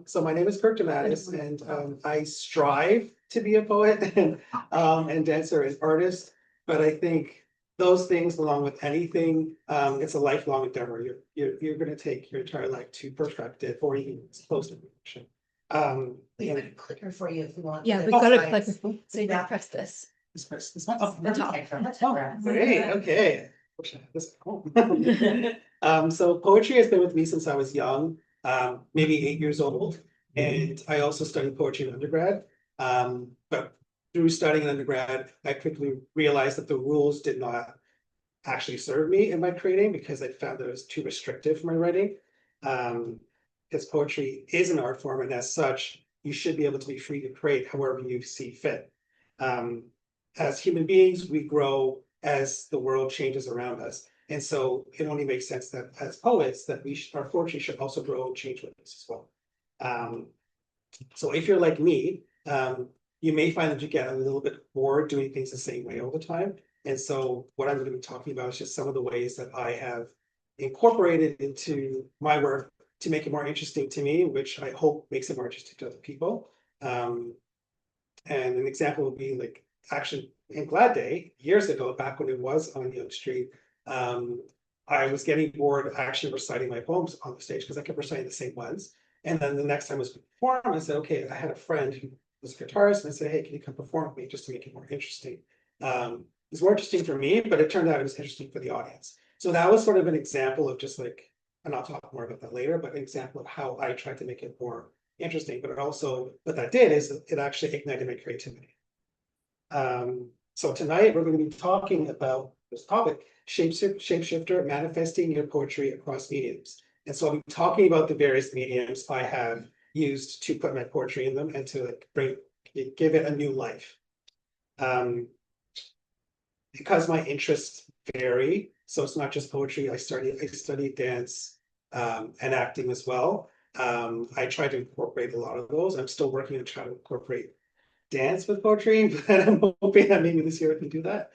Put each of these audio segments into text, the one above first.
So my name is Kirk DeMatas, and I strive to be a poet and dancer and artist. But I think those things, along with anything, it's a lifelong endeavor. You're going to take your entire life to perfect it, or even close to perfection. We have a clicker for you if you want. Yeah, we've got a clicker, so you can press this. This one. Oh, The top. great. Okay. Wish I had this at home. So poetry has been with me since I was young, maybe 8 years old. And I also studied poetry in undergrad. But through studying in undergrad, I quickly realized that the rules did not actually serve me in my creating because I found that it was too restrictive for my writing. Because poetry is an art form, and as such, you should be able to be free to create however you see fit. As human beings, we grow as the world changes around us. And so it only makes sense that as poets, that our poetry should also grow and change with us as well. So if you're like me, you may find that you get a little bit bored doing things the same way all the time. And so what I'm going to be talking about is just some of the ways that I have incorporated into my work to make it more interesting to me, which I hope makes it more interesting to other people. And an example would be like actually in Glad Day, years ago, back when it was on Yonge Street, I was getting bored actually reciting my poems on the stage because I kept reciting the same ones. And then the next time I was performed, I said, okay, I had a friend who was a guitarist, and I said, hey, can you come perform with me just to make it more interesting? It was more interesting for me, but it turned out it was interesting for the audience. So that was sort of an example of just like, and I'll talk more about that later, but an example of how I tried to make it more interesting. But it also, what that did is it actually ignited my creativity. So tonight we're going to be talking about this topic, Shapeshifter, manifesting your poetry across mediums. And so I'll be talking about the various mediums I have used to put my poetry in them and to like give it a new life. Because my interests vary, so it's not just poetry. I studied dance and acting as well. I try to incorporate a lot of those. I'm still working to try to incorporate dance with poetry, but I'm hoping that maybe this year I can do that.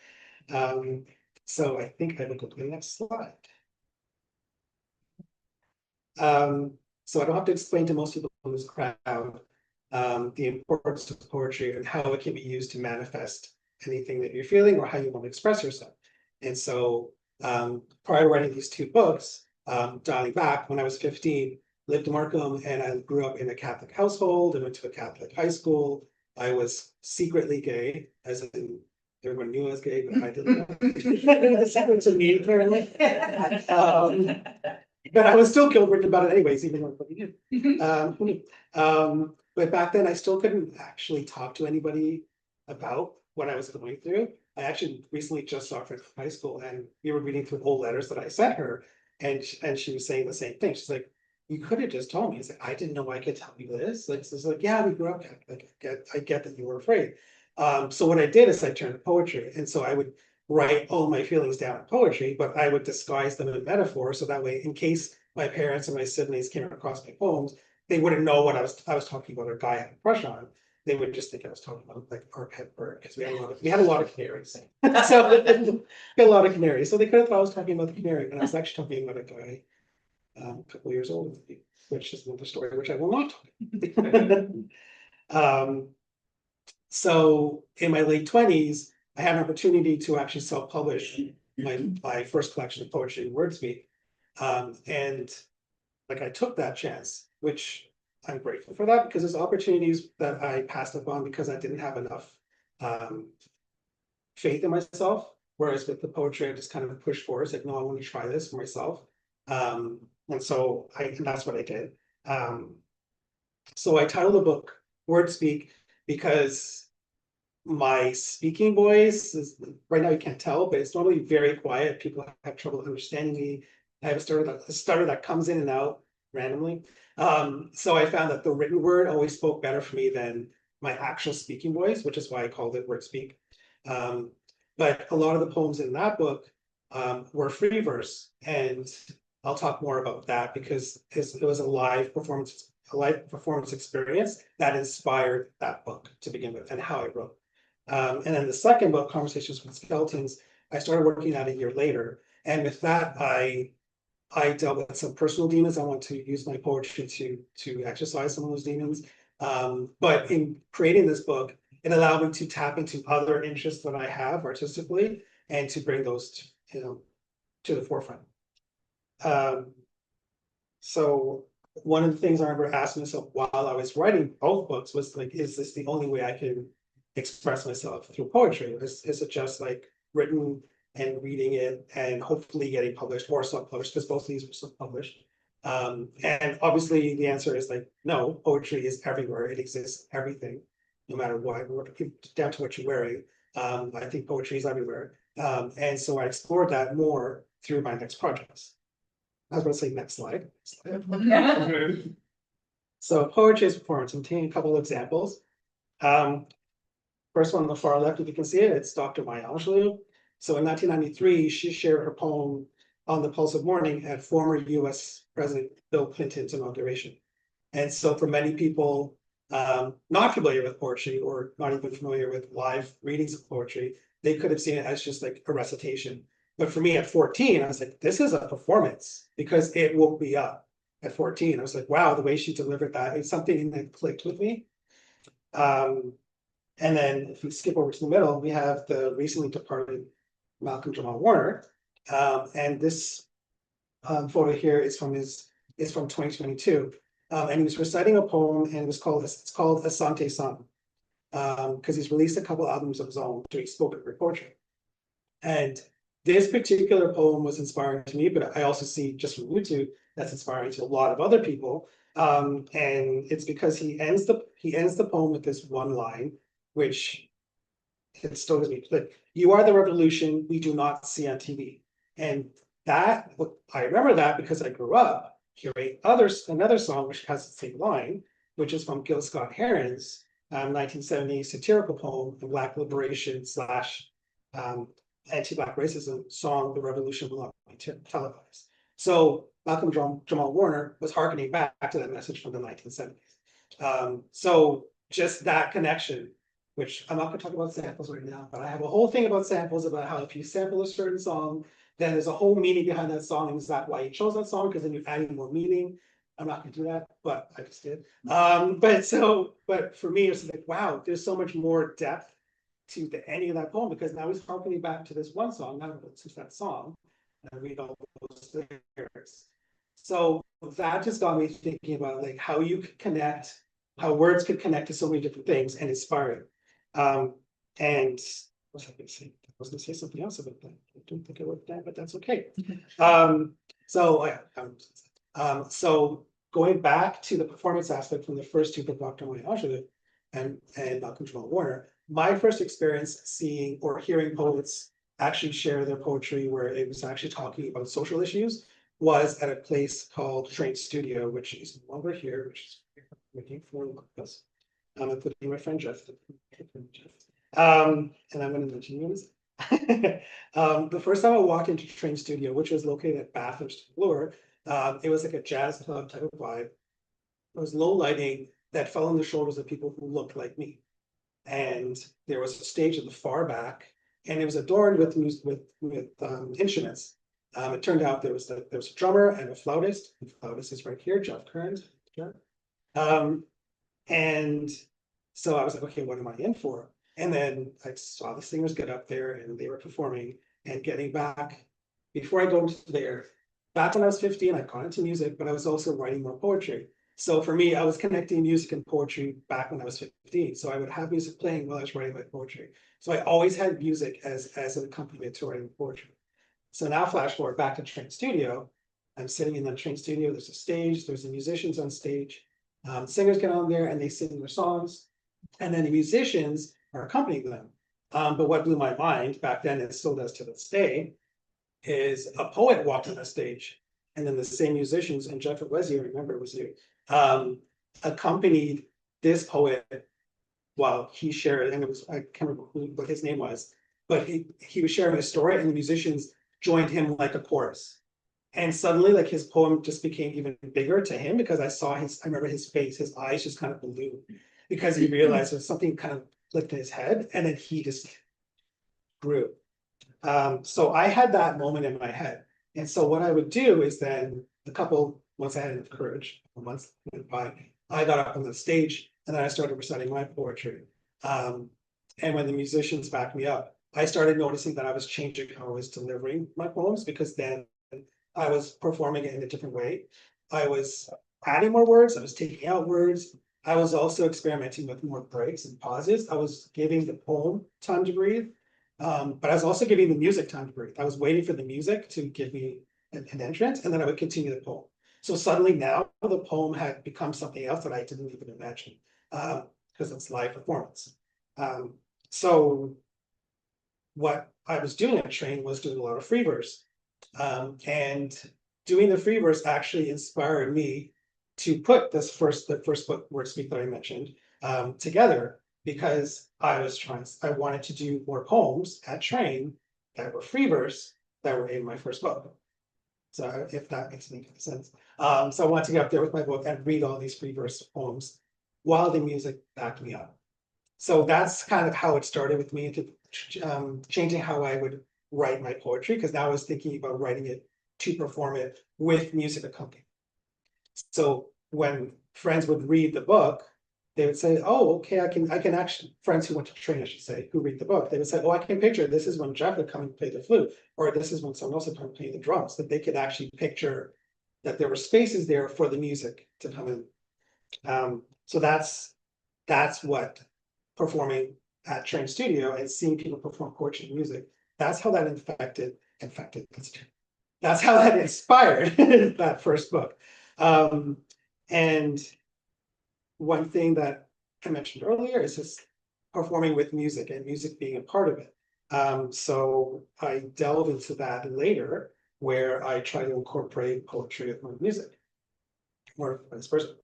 So I think I will go to the next slide. So I don't have to explain to most people in this crowd the importance of poetry and how it can be used to manifest anything that you're feeling or how you want to express yourself. And so prior to writing these two books, dialing back when I was 15, lived in Markham, and I grew up in a Catholic household and went to a Catholic high school. I was secretly gay, as in everyone knew I was gay, but I didn't know. It was a secret to me, apparently. But I was still guilt-ridden about it anyways, even though I did. But back then I still couldn't actually talk to anybody about what I was going through. I actually recently just saw a friend from high school, and we were reading through old letters that I sent her, and she was saying the same thing. She's like, you could have just told me. It's like, I didn't know I could tell you this. Like, so it's like, yeah, we grew up Catholic. I get that you were afraid. So what I did is I turned to poetry. And so I would write all my feelings down in poetry, but I would disguise them in metaphor. So that way, in case my parents and my siblings came across my poems, they wouldn't know what I was talking about or guy I had a crush on. They would just think I was talking about like our pet bird, because we had a lot of canaries. So we had a lot of canaries. So they could have thought I was talking about the canary, but I was actually talking about a guy a couple of years old, which is another story which I will not talk. So in my late 20s, I had an opportunity to actually self-publish my first collection of poetry in Wordspeak. And like I took that chance, which I'm grateful for that, because there's opportunities that I passed up on because I didn't have enough faith in myself. Whereas with the poetry, I just kind of pushed forward, said, no, I want to try this for myself. And so that's what I did. So I titled the book Wordspeak because my speaking voice is, right now you can't tell, but it's normally very quiet. People have trouble understanding me. I have a stutter that comes in and out randomly. So I found that the written word always spoke better for me than my actual speaking voice, which is why I called it Wordspeak. But a lot of the poems in that book were free verse, and I'll talk more about that because it was a live performance experience that inspired that book to begin with and how I wrote. And then the second book, Conversations with Skeletons, I started working on a year later. And with that, I I dealt with some personal demons. I want to use my poetry to exercise some of those demons. But in creating this book, it allowed me to tap into other interests that I have artistically and to bring those to the forefront. So one of the things I remember asking myself while I was writing both books was like, is this the only way I can express myself through poetry? Is it just like written and reading it and hopefully getting published or self-published, because both of these were self-published. And obviously the answer is like, no, poetry is everywhere. It exists everything, no matter what, down to what you're wearing. I think poetry is everywhere. And so I explored that more through my next projects. I was going to say next slide. So poetry as performance. I'm taking a couple of examples. First one on the far left, if you can see it, it's Dr. Maya Angelou. So in 1993, she shared her poem on the Pulse of Morning at former US President Bill Clinton's inauguration. And so for many people not familiar with poetry or not even familiar with live readings of poetry, they could have seen it as just like a recitation. But for me at 14, I was like, this is a performance because it woke me up at 14. I was like, wow, the way she delivered that, it's something that clicked with me. And then if we skip over to the middle, we have the recently departed Malcolm Jamal Warner. And this photo here is from 2022. And he was reciting a poem and it's called Asante Song. Because he's released a couple albums of his own doing spoken word poetry. And this particular poem was inspiring to me, but I also see just from YouTube that's inspiring to a lot of other people. And it's because he ends the poem with this one line, which it still gives me like, you are the revolution we do not see on TV. And that, I remember that because I grew up hearing another song which has the same line, which is from Gil Scott-Heron's 1970 satirical poem, the Black liberation / anti-Black racism song, The Revolution Will Not Be Televised. So Malcolm Jamal Warner was harkening back to that message from the 1970s. So just that connection, which I'm not going to talk about samples right now, but I have a whole thing about samples, about how if you sample a certain song, then there's a whole meaning behind that song. And is that why you chose that song? Because then you're adding more meaning. I'm not going to do that, but I just did. But for me, it's like, wow, there's so much more depth to the ending of that poem, because now he's harkening back to this one song, not since that song, and I read all those lyrics. So that just got me thinking about like how you could connect, how words could connect to so many different things and inspire. And what was I going to say? I was going to say something else about that. I don't think I wrote that, but that's okay. So going back to the performance aspect from the first two, Brockton Writers and Malcolm Jamal Warner, my first experience seeing or hearing poets actually share their poetry where it was actually talking about social issues was at a place called Train Studio, which is over here, which is looking for us. I'm putting my friend Jeff. And I'm going to mention you. The first time I walked into Train Studio, which was located at Bathurst, Bloor, it was like a jazz club type of vibe. It was low lighting that fell on the shoulders of people who looked like me. And there was a stage at the far back, and it was adorned with instruments. It turned out there was a drummer and a flautist. The flautist is right here, Jeff Kearns. And so I was like, okay, what am I in for? And then I saw the singers get up there and they were performing and getting back. Before I go into there, back when I was 15, I got into music, but I was also writing more poetry. So for me, I was connecting music and poetry back when I was 15. So I would have music playing while I was writing my poetry. So I always had music as an accompaniment to writing poetry. So now flash forward back to Train Studio. I'm sitting in the Train Studio. There's a stage. There's the musicians on stage. Singers get on there and they sing their songs. And then the musicians are accompanying them. But what blew my mind back then, and still does to this day, is a poet walked on the stage. And then the same musicians, and Jeff Wesley, I remember, was here, accompanied this poet while he shared, and it was, I can't remember what his name was, but he was sharing a story and the musicians joined him like a chorus. And suddenly like his poem just became even bigger to him because I remember his face, his eyes just kind of blew because he realized there's something kind of clicked in his head and then he just grew. So I had that moment in my head And so what I would do is then once I had enough courage, a month went by, I got up on the stage and then I started reciting my poetry. And when the musicians backed me up, I started noticing that I was changing how I was delivering my poems, because then I was performing it in a different way. I was adding more words, I was taking out words. I was also experimenting with more breaks and pauses. I was giving the poem time to breathe. But I was also giving the music time to breathe. I was waiting for the music to give me an entrance, and then I would continue the poem. So suddenly now the poem had become something else that I didn't even imagine, because it's live performance. So what I was doing at Train was doing a lot of free verse. And doing the free verse actually inspired me to put the first book, Wordspeak, that I mentioned, together, because I wanted to do more poems at Train that were free verse that were in my first book. So if that makes any sense. So I wanted to get up there with my book and read all these free verse poems while the music backed me up. So that's kind of how it started with me, into changing how I would write my poetry, because now I was thinking about writing it to perform it with music accompanying. So when friends would read the book, they would say, oh, okay, I can actually, friends who went to Train, I should say, who read the book, they would say, oh, I can picture this is when Jeff would come and play the flute, or this is when someone else would come and play the drums, that they could actually picture that there were spaces there for the music to come in. So that's what performing at Train Studio and seeing people perform poetry and music, that's how that that's how that inspired that first book. And one thing that I mentioned earlier is just performing with music and music being a part of it. So I delve into that later, where I try to incorporate poetry with my music, or vice versa.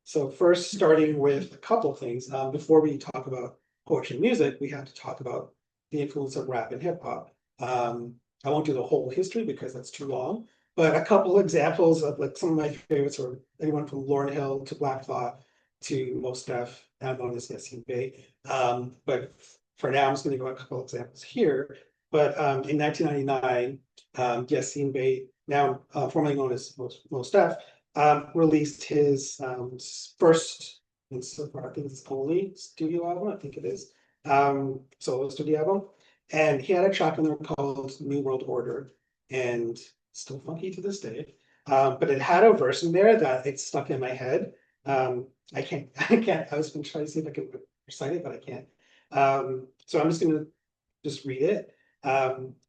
So first, starting with a couple things, before we talk about poetry and music, we have to talk about the influence of rap and hip hop. I won't do the whole history because that's too long, but a couple examples of like some of my favorites are anyone from Lauryn Hill to Black Thought to Mos Def, now known as Yassine Bey. But for now, I'm just going to go a couple examples here. But in 1999, Yassine Bey, now formerly known as Mos Def, released his first, and so far I think it's only studio album, I think it is, solo studio album. And he had a track on there called New World Order, and still funky to this day. But it had a verse in there that it's stuck in my head. I can't, I was gonna try to see if I could recite it, but I can't. So I'm just gonna read it.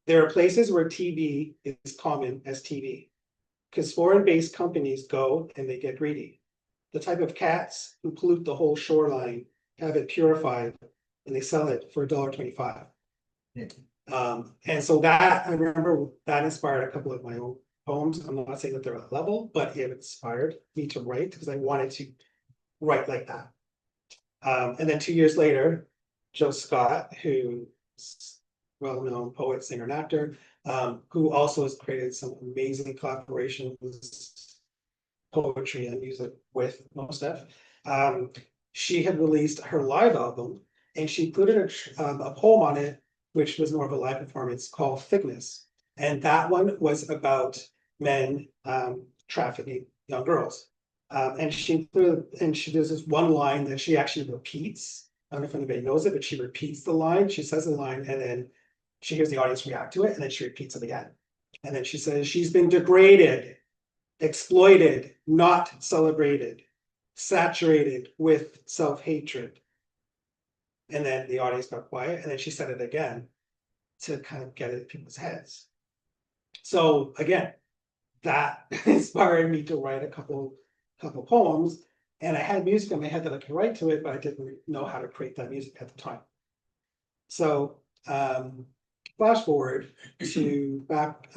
There are places where TV is common as TV, because foreign-based companies go and they get greedy. The type of cats who pollute the whole shoreline have it purified and they sell it for $1.25. And so that, I remember that inspired a couple of my own poems. I'm not saying that they're at level, but it inspired me to write because I wanted to write like that. And then 2 years later, Joe Scott, who's well-known poet, singer, and actor, who also has created some amazing collaborations, poetry and music with Mos Def. She had released her live album, and she included a poem on it, which was more of a live performance, called Thickness. And that one was about men trafficking young girls. And there's this one line that she actually repeats. I don't know if anybody knows it, but she repeats the line. She says the line, and then she hears the audience react to it, and then she repeats it again. And then she says, she's been degraded, exploited, not celebrated, saturated with self-hatred. And then the audience got quiet, and then she said it again to kind of get it in people's heads. So again, that inspired me to write a couple poems, and I had music in my head that I could write to it, but I didn't know how to create that music at the time. So flash forward to back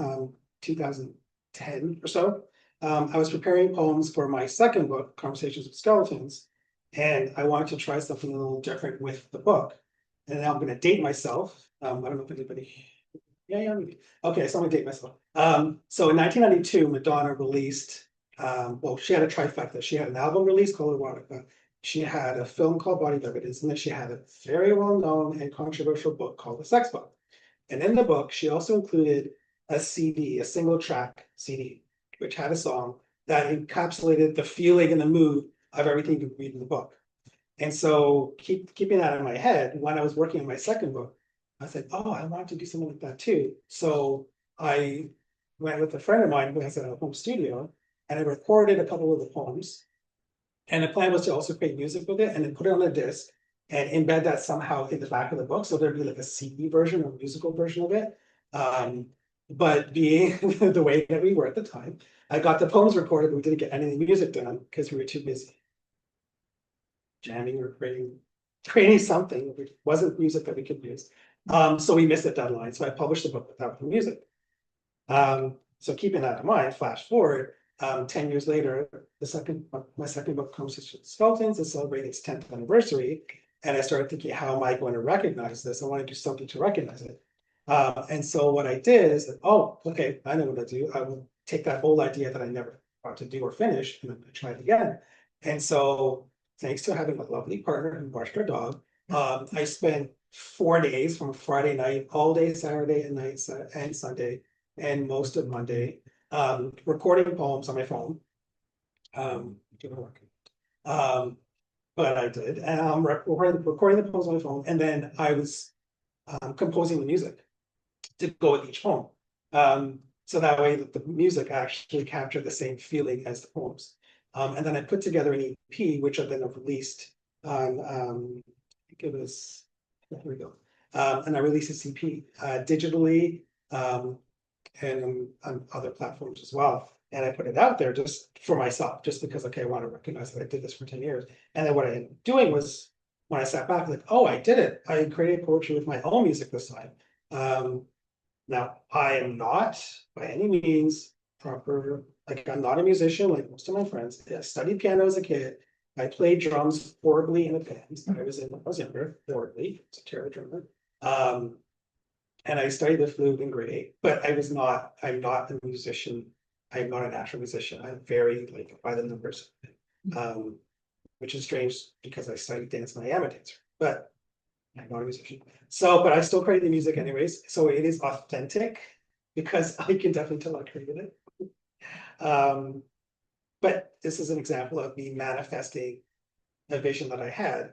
2010 or so. I was preparing poems for my second book, Conversations with Skeletons, and I wanted to try something a little different with the book. And now I'm going to date myself. I don't know if anybody. Yeah. Okay, so I'm going to date myself. So in 1992, Madonna released. Well, she had a trifecta. She had an album release called Erotica. She had a film called Body of Evidence, and then she had a very well-known and controversial book called The Sex Book. And in the book, she also included a CD, a single track CD, which had a song that encapsulated the feeling and the mood of everything you read in the book. And so keeping that in my head, when I was working on my second book, I said, oh, I want to do something like that too. So I went with a friend of mine who has a home studio, and I recorded a couple of the poems. And the plan was to also create music with it and then put it on a disc and embed that somehow in the back of the book. So there'd be like a CD version or musical version of it. But being the way that we were at the time, I got the poems recorded, but we didn't get any music done because we were too busy jamming or creating something, which wasn't music that we could use. So we missed the deadline. So I published the book without the music. So keeping that in mind, flash forward, 10 years later, my second book, Conversations with Skeletons, is celebrating its 10th anniversary. And I started thinking, how am I going to recognize this? I want to do something to recognize it. And so what I did is, oh, okay, I know what I do. I will take that whole idea that I never thought to do or finish, and then try it again. And so, thanks to having a lovely partner who watched our dog, I spent 4 days from Friday night, all day Saturday and night and Sunday, and most of Monday, recording poems on my phone. Didn't work. But I did, and I'm recording the poems on my phone, and then I was composing the music to go with each poem. So that way the music actually captured the same feeling as the poems. And then I put together an EP, which I then have released on, I think it was, here we go. And I released this EP digitally and on other platforms as well. And I put it out there just for myself, just because, okay, I want to recognize that I did this for 10 years. And then what I ended up doing was, when I sat back, like, oh, I did it. I created poetry with my own music this time. Now, I am not by any means proper, like I'm not a musician like most of my friends. I studied piano as a kid. I played drums horribly in a band that I was in when I was younger, horribly. It's a terrible drummer. And I studied the flute in grade 8, but I'm not a musician. I'm not a natural musician. I'm very like by the numbers. Which is strange because I studied dance and I am a dancer, but I'm not a musician. So, but I still create the music anyways. So it is authentic because I can definitely tell I created it. But this is an example of me manifesting a vision that I had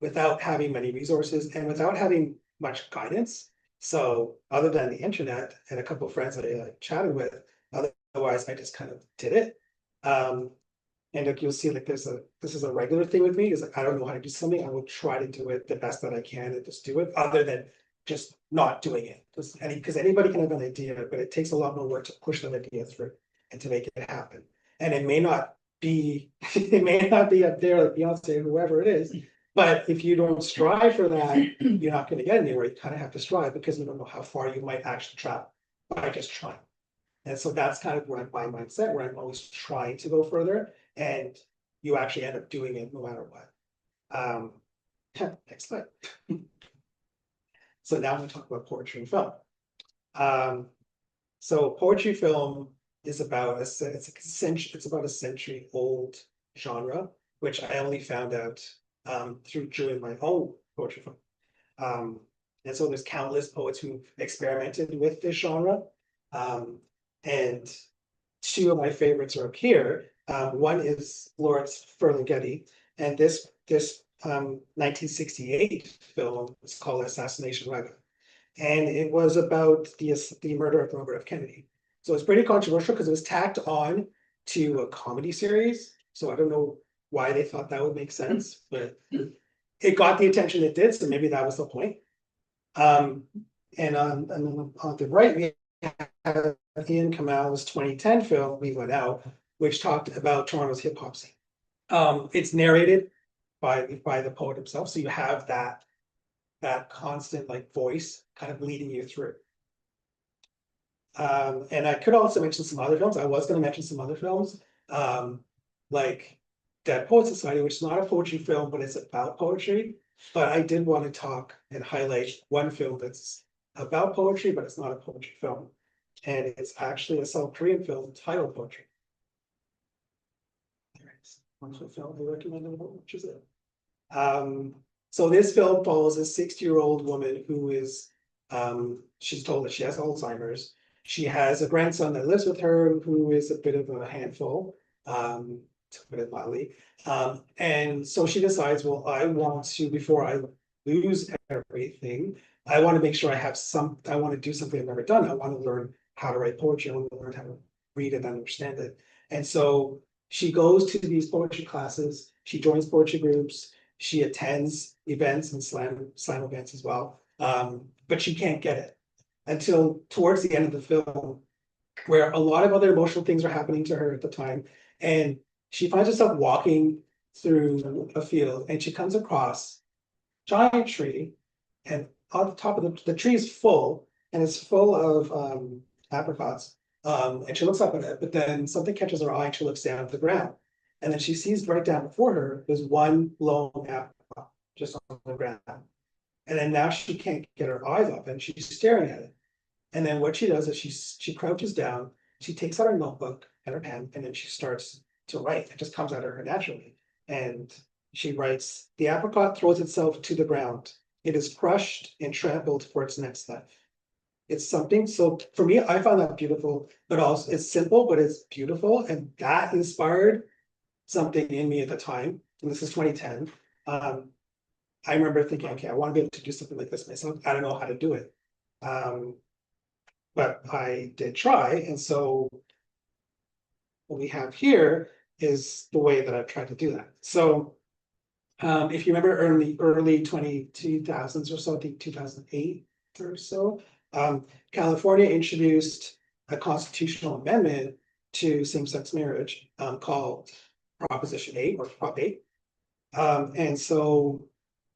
without having many resources and without having much guidance. So other than the internet and a couple of friends that I chatted with, otherwise I just kind of did it. And like you'll see, like this is a regular thing with me, is like I don't know how to do something, I will try to do it the best that I can and just do it, other than just not doing it. Because anybody can have an idea, but it takes a lot more work to push that idea through and to make it happen. And it may not be, it may not be up there like Beyonce or whoever it is, but if you don't strive for that, you're not going to get anywhere. You kind of have to strive because you don't know how far you might actually travel by just trying. And so that's kind of where my mindset, where I'm always trying to go further, and you actually end up doing it no matter what. Next slide. So now I'm going to talk about poetry and film. So poetry film is about it's about a century old genre, which I only found out through doing my own poetry film. And so there's countless poets who've experimented with this genre. And two of my favorites are up here. One is Lawrence Ferlinghetti, and this 1968 film is called Assassination Wagon, and it was about the murder of Robert F. Kennedy. So it's pretty controversial because it was tacked on to a comedy series. So I don't know why they thought that would make sense, but it got the attention it did. So maybe that was the point. And on the right, we have Ian Kamal's 2010 film, We Went Out, which talked about Toronto's hip hop scene. It's narrated by the poet himself, so you have that constant like voice kind of leading you through. And I could also mention some other films. I was going to mention some other films, like Dead Poets Society, which is not a poetry film, but it's about poetry. But I did want to talk and highlight one film that's about poetry, but it's not a poetry film. And it's actually a South Korean film titled Poetry. There it is. Wonderful film I recommend, which is it. So this film follows a 60-year-old woman who is, she's told that she has Alzheimer's, She has a grandson that lives with her who is a bit of a handful, to put it mildly. And so she decides, well, I want to, before I lose everything, I want to make sure I want to do something I've never done. I want to learn how to write poetry. I want to learn how to read it and understand it. And so she goes to these poetry classes, she joins poetry groups, she attends events and slam events as well. But she can't get it until towards the end of the film, where a lot of other emotional things are happening to her at the time. And she finds herself walking through a field and she comes across a giant tree, and on the top of the tree is full, and it's full of apricots. And she looks up at it, but then something catches her eye and she looks down at the ground. And then she sees right down before her, there's one lone apricot just on the ground. And then now she can't get her eyes off and she's staring at it. And then what she does is she crouches down, she takes out her notebook and her pen, and then she starts to write. It just comes out of her naturally. And she writes, "The apricot throws itself to the ground. It is crushed and trampled for its next life." It's something, so for me, I found that beautiful, but also it's simple, but it's beautiful. And that inspired something in me at the time. And this is 2010. I remember thinking, okay, I want to be able to do something like this myself. I don't know how to do it. But I did try. And so what we have here is the way that I've tried to do that. So if you remember early 2000s or so, I think 2008 or so, California introduced a constitutional amendment to same-sex marriage called Proposition 8 or Prop 8. And so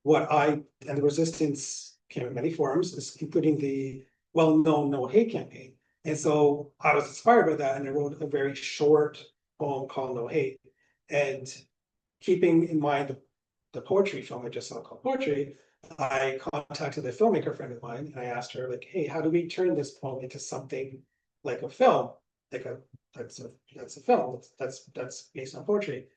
and the resistance came in many forms, including the well-known No Hate campaign. And so I was inspired by that, and I wrote a very short poem called No Hate. And keeping in mind the poetry film I just saw called Poetry, I contacted a filmmaker friend of mine, and I asked her, like, hey, how do we turn this poem into something like a film? That's a film that's based on poetry.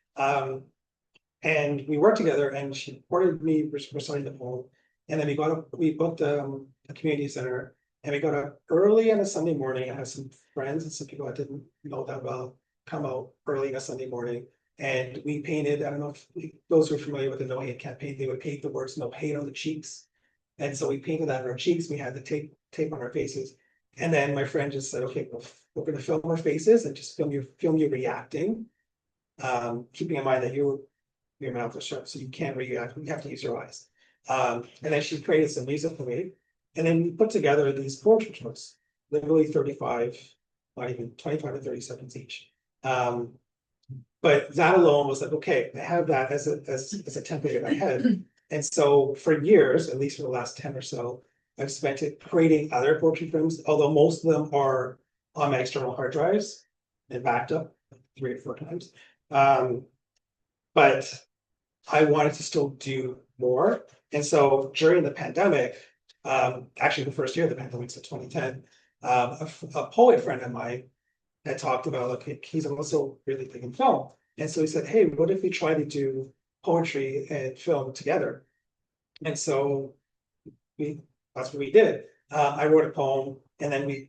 And we worked together, and she reported me reciting the poem. And then we booked a community center, and we got up early on a Sunday morning. I had some friends and some people I didn't know that well come out early on a Sunday morning. And we painted, I don't know if those who are familiar with the No Hate campaign, they would paint the words No Hate on the cheeks. And so we painted that on our cheeks. We had the tape on our faces. And then my friend just said, okay, well, we're going to film our faces and just film you reacting. Keeping in mind that your mouth is shut, so you can't react. You have to use your eyes. And then she created some music for me. And then we put together these poetry jokes, literally 35, not even 25 to 30 seconds each. But that alone was like, okay, I have that as a template in my head. And so for years, at least for the last 10 or so, I've spent it creating other poetry films, although most of them are on my external hard drives and backed up 3 or 4 times. But I wanted to still do more. And so during the pandemic, actually the first year of the pandemic, so 2010, a poet friend of mine had talked about, like, he's also really big in film. And so he said, hey, what if we try to do poetry and film together? And so that's what we did. I wrote a poem, and then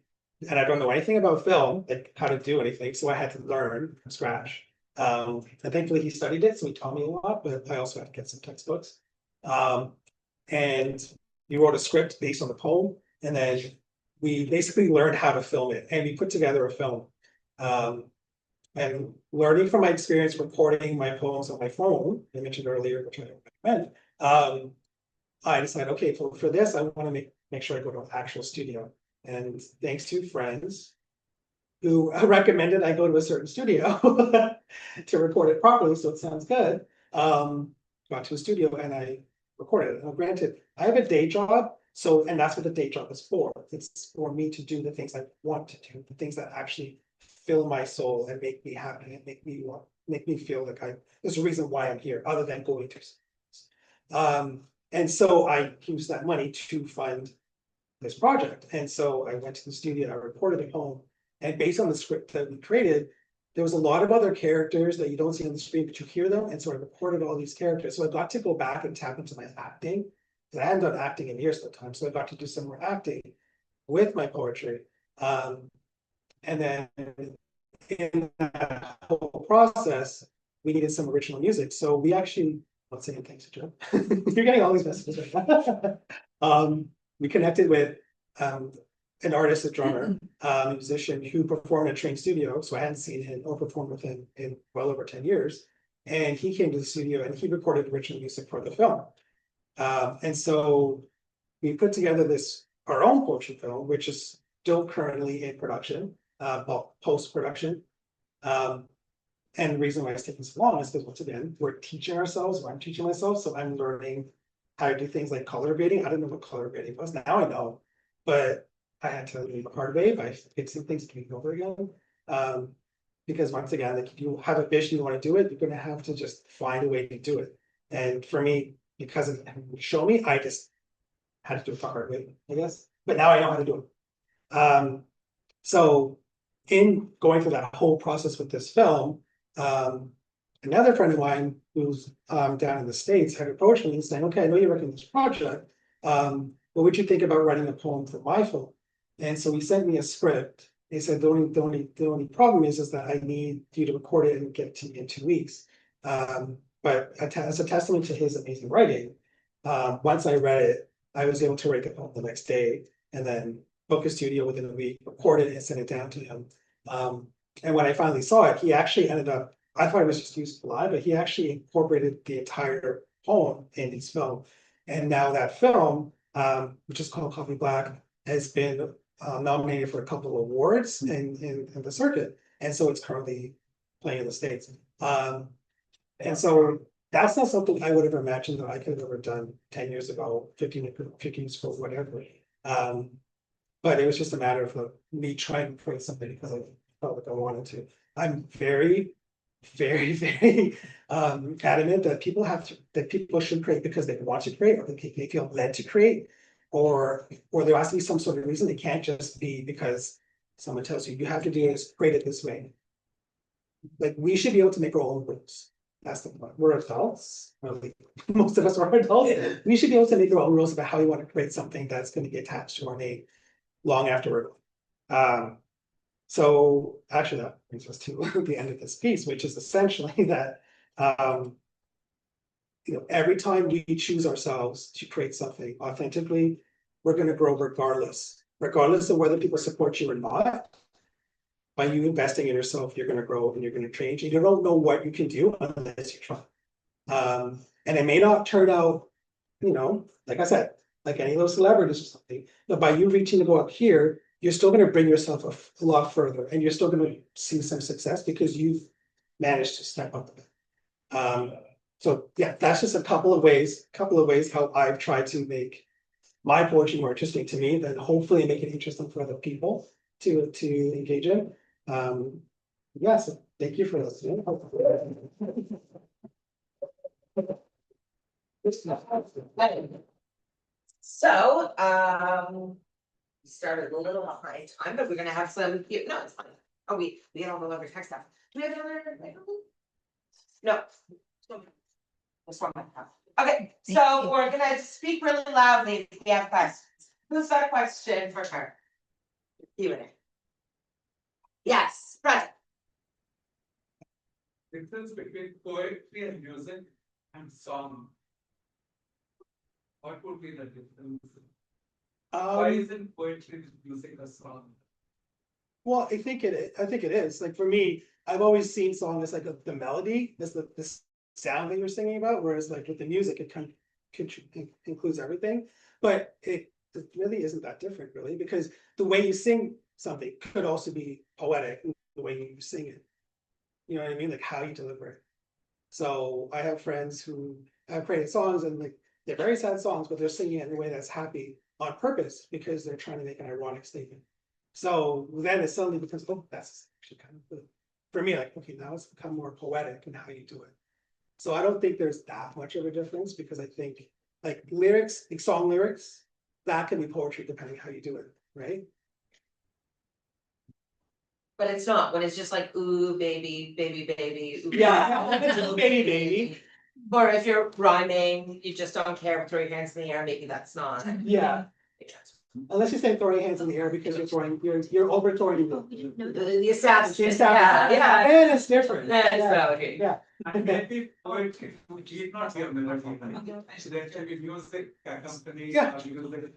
I don't know anything about film, like how to do anything. So I had to learn from scratch. And thankfully he studied it, so he taught me a lot, but I also had to get some textbooks. And we wrote a script based on the poem, and then we basically learned how to film it, and we put together a film. And learning from my experience recording my poems on my phone, I mentioned earlier, which I don't recommend, I decided, okay, for this, I want to make sure I go to an actual studio. And thanks to friends who recommended I go to a certain studio to record it properly, so it sounds good, got to a studio and I recorded it. Now, granted, I have a day job, and that's what the day job is for. It's for me to do the things I want to do, the things that actually fill my soul and make me happy and make me feel like there's a reason why I'm here, other than going to. And so I used that money to fund this project. And so I went to the studio, I recorded a poem, and based on the script that we created, there was a lot of other characters that you don't see on the screen, but you hear them. And so I recorded all these characters. So I got to go back and tap into my acting, because I hadn't done acting in years at the time. So I got to do some more acting with my poetry. And then in that whole process, we needed some original music. So we actually, let's say thanks to Joe. You're getting all these messages right now. We connected with an artist, a drummer, a musician who performed at Train Studio. So I hadn't seen him or performed with him in well over 10 years. And he came to the studio and he recorded original music for the film. And so we put together our own poetry film, which is still currently in production, post-production. And the reason why it's taking so long is because once again, we're teaching ourselves, or I'm teaching myself, so I'm learning how to do things like color grading. I didn't know what color grading was. Now I know, but I had to learn the hard way by fixing things to make over again. Because once again, like if you have a vision, you want to do it, you're going to have to just find a way to do it. And for me, because of show me, I just had to do it the hard way, I guess. But now I know how to do it. So in going through that whole process with this film, another friend of mine who's down in the States had approached me and saying, okay, I know you're working on this project. What would you think about writing a poem for my film? And so he sent me a script. He said, the only problem is that I need you to record it and get it to me in 2 weeks. But as a testament to his amazing writing, once I read it, I was able to write the poem the next day and then book a studio within a week, record it and send it down to him. And when I finally saw it, he actually ended up, I thought it was just used live, but he actually incorporated the entire poem in his film. And now that film, which is called Coffee Black, has been nominated for a couple of awards in the circuit. And so it's currently playing in the States. And so that's not something I would have imagined that I could have ever done 10 years ago, 15 years ago, whatever. But it was just a matter of me trying to create something because I felt like I wanted to. I'm very, very, very adamant that people should create because they want to create, or they feel led to create, or there has to be some sort of reason. It can't just be because someone tells you have to do this, create it this way. Like we should be able to make our own rules. That's the point. We're adults. Really, most of us are adults. Yeah. We should be able to make our own rules about how we want to create something that's going to be attached to our name long after we're gone. So actually that brings us to the end of this piece, which is essentially that every time we choose ourselves to create something authentically, we're going to grow regardless of whether people support you or not. By you investing in yourself, you're going to grow and you're going to change. And you don't know what you can do unless you try. And it may not turn out, like I said, like any of those celebrities or something. But by you reaching to go up here, you're still going to bring yourself a lot further, and you're still going to see some success because you've managed to step up. So yeah, that's just a couple of ways how I've tried to make my poetry more interesting to me, then hopefully make it interesting for other people to engage in. Yeah, so thank you for listening. So, we started a little behind time, but we're gonna have some, no, it's fine. Oh, we had all the other text stuff. Do we have another? No. This one might have. Okay, so we're gonna speak really loudly if we have questions. Who's got a question for her? Q&A. Yes, Brett. Difference between poetry and music and song. What would be the difference? Why isn't poetry music a song? Well, I think it is. Like for me, I've always seen song as like the melody, as the sound that you're singing about, whereas like with the music, it kind of includes everything. But it really isn't that different, really, because the way you sing something could also be poetic in the way you sing it. You know what I mean? Like how you deliver it. So I have friends who have created songs and like they're very sad songs, but they're singing it in a way that's happy on purpose because they're trying to make an ironic statement. So then it suddenly becomes, oh, that's actually kind of good. For me, like, okay, now it's become more poetic in how you do it. So I don't think there's that much of a difference because I think like lyrics, like song lyrics, that can be poetry depending how you do it, right? But it's not when it's just like, ooh, baby, baby, baby. Ooh, Yeah, baby. Or if you're rhyming, you just don't care, throw your hands in the air, maybe that's not. Yeah. Unless you're saying throwing hands in the air because you're over throwing. Oh, we didn't know The that. the establishment, Yeah, yeah. and it's different. That's Yeah, okay. yeah. And maybe poetry need not be a melody, like, so there can be music accompanying. Yeah. Music.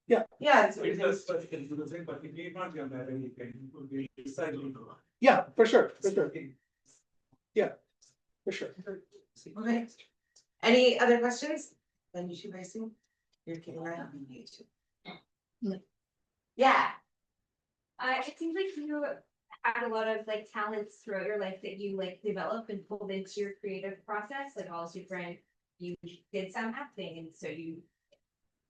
Yeah. Yeah, So it does specific music, but it need not be a melody, it could be recited. Yeah, for sure, for sure. Yeah, for sure. okay. Any other questions? Then you should guys see. You're kidding, right? No. Yeah, It seems like you had a lot of like talents throughout your life that you like develop and pulled into your creative process, like all different, you did some acting and so you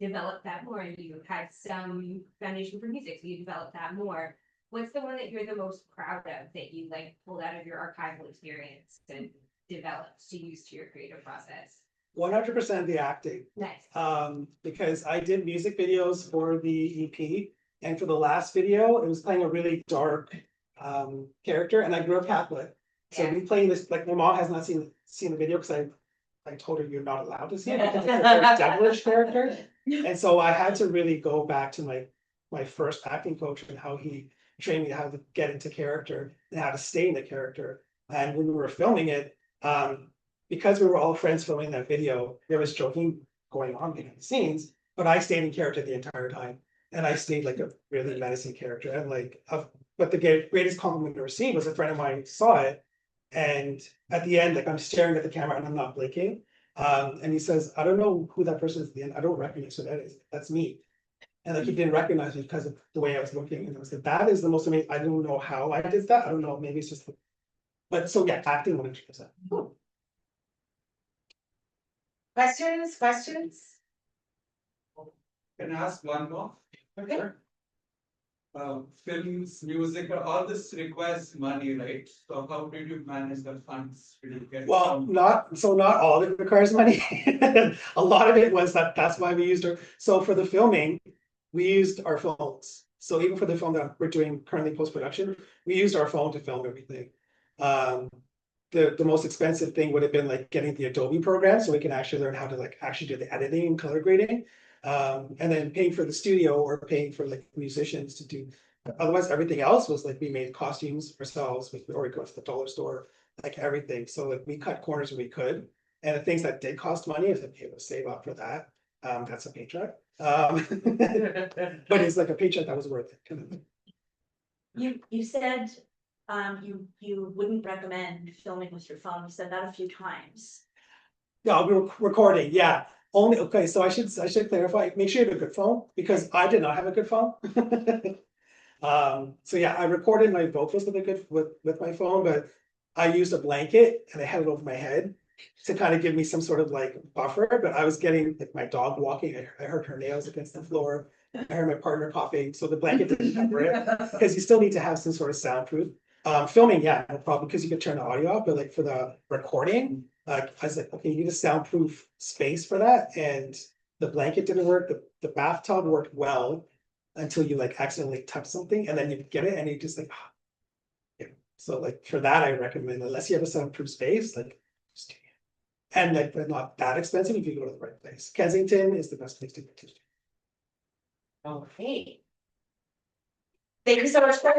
developed that more and you had some foundation for music, so you developed that more. What's the one that you're the most proud of that you like pulled out of your archival experience and developed to use to your creative process? 100% the acting. Nice. Because I did music videos for the EP, and for the last video, it was playing a really dark character, and I grew up Catholic. So Yeah. me playing this, like my mom has not seen the video because I told her you're not allowed to see it because it's a very devilish character. And so I had to really go back to my first acting coach and how he trained me how to get into character and how to stay in the character. And when we were filming it, because we were all friends filming that video, there was joking going on behind the scenes, but I stayed in character the entire time. And I stayed like a really menacing character. And but the greatest compliment I received was a friend of mine saw it. And at the end, like I'm staring at the camera and I'm not blinking. And he says, I don't know who that person is at the end. I don't recognize who that is. That's me. And like he didn't recognize me because of the way I was looking. And I was like, that is the most amazing. I don't know how I did that. I don't know. Maybe it's just, but so yeah, acting 100%. questions? Can I ask one more? Okay. Films, music, all this requires money, right? So how did you manage the funds? Did you get Well, some- not all of it requires money. A lot of it was that's why we used our, so for the filming, we used our phones. So even for the film that we're doing currently post-production, we used our phone to film everything. The most expensive thing would have been like getting the Adobe program so we can actually learn how to like actually do the editing and color grading. And then paying for the studio or paying for like musicians to do. Otherwise, everything else was like we made costumes ourselves, or we go to the dollar store, like everything. So like we cut corners when we could. And the things that did cost money is like, hey, we'll save up for that. That's a paycheck. But it's like a paycheck that was worth it. Kind of. You said you wouldn't recommend filming with your phone. You said that a few times. No, we were recording, yeah. Only, okay, so I should clarify, make sure you have a good phone, because I did not have a good phone. So yeah, I recorded my vocals with my phone, but I used a blanket and I had it over my head to kind of give me some sort of like buffer, but I was getting like my dog walking, I heard her nails against the floor, I heard my partner coughing, so the blanket didn't cover it, because you still need to have some sort of soundproof. Filming, yeah, no problem, because you could turn the audio off, but like for the recording, I was like, okay, you need a soundproof space for that, and the blanket didn't work, the bathtub worked well until you like accidentally touch something, and then you get it, and you just like, yeah. So like for that, I recommend, unless you have a soundproof space, like, just, and like they're not that expensive if you go to the right place. Kensington is the best place to go to. Okay. Thank you so much for.